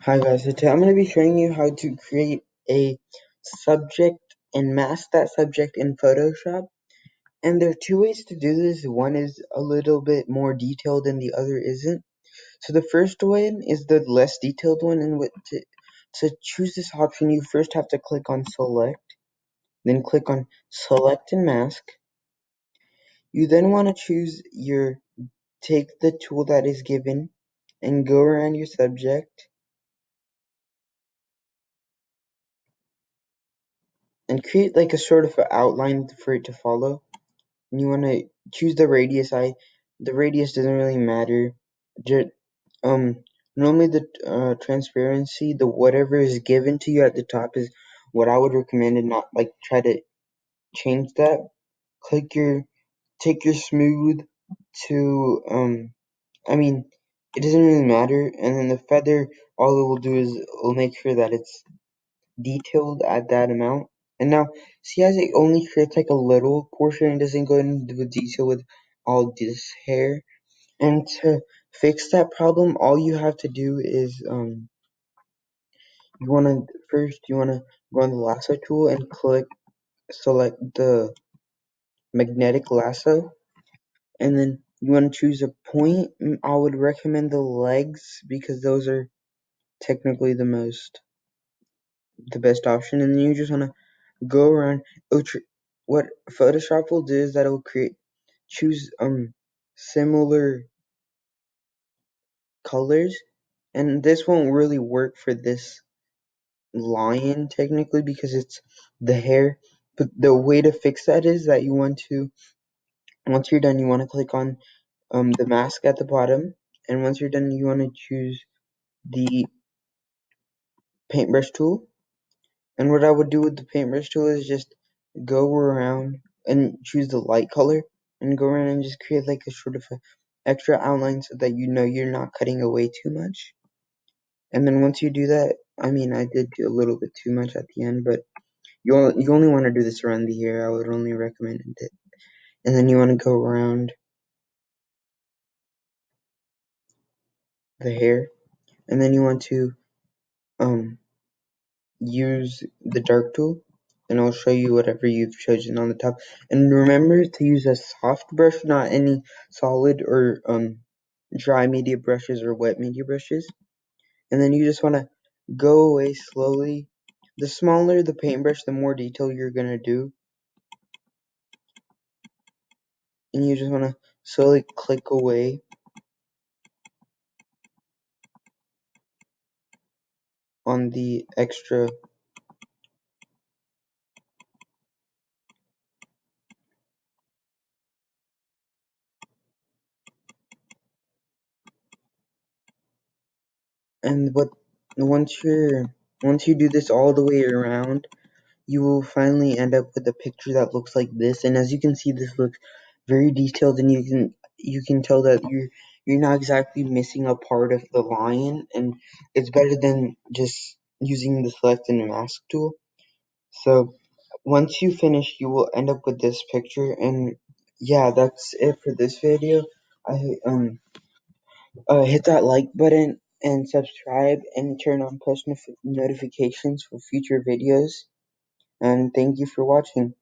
Hi guys, so today I'm going to be showing you how to create a subject and mask that subject in Photoshop. And there are two ways to do this. One is a little bit more detailed and the other isn't. So the first one is the less detailed one, and to choose this option you first have to click on select, then click on select and mask. You then want to take the tool that is given and go around your subject and create like a sort of an outline for it to follow. And you want to choose the radius. The radius doesn't really matter. Just, normally the transparency, the whatever is given to you at the top is what I would recommend, and not like try to change that. Take your smooth to I mean, it doesn't really matter. And then the feather, all it will do is it will make sure that it's detailed at that amount. And now, see, as it only creates like a little portion, it doesn't go into the detail with all this hair. And to fix that problem, all you have to do is you wanna go on the lasso tool and select the magnetic lasso, and then you wanna choose a point. I would recommend the legs because those are technically the best option. And then you just wanna go around. What Photoshop will do is that it will choose similar colors, and this won't really work for this lion technically because it's the hair. But the way to fix that is that once you're done, you want to click on the mask at the bottom, and once you're done, you want to choose the paintbrush tool. And what I would do with the paintbrush tool is just go around and choose the light color and go around and just create like a sort of a extra outline so that you know you're not cutting away too much. And then once you do that, I mean, I did do a little bit too much at the end, but you only want to do this around the ear. I would only recommend it. And then you want to go around the hair, and then you want to um use the dark tool, and I'll show you whatever you've chosen on the top. And remember to use a soft brush, not any solid or dry media brushes or wet media brushes. And then you just want to go away slowly. The smaller the paintbrush, the more detail you're gonna do, and you just want to slowly click away on the extra. And once you do this all the way around, you will finally end up with a picture that looks like this. And as you can see, this looks very detailed, and you can tell that you're not exactly missing a part of the lion, and it's better than just using the select and mask tool. So once you finish, you will end up with this picture. And yeah, that's it for this video. I hit that like button and subscribe and turn on post notifications for future videos. And thank you for watching.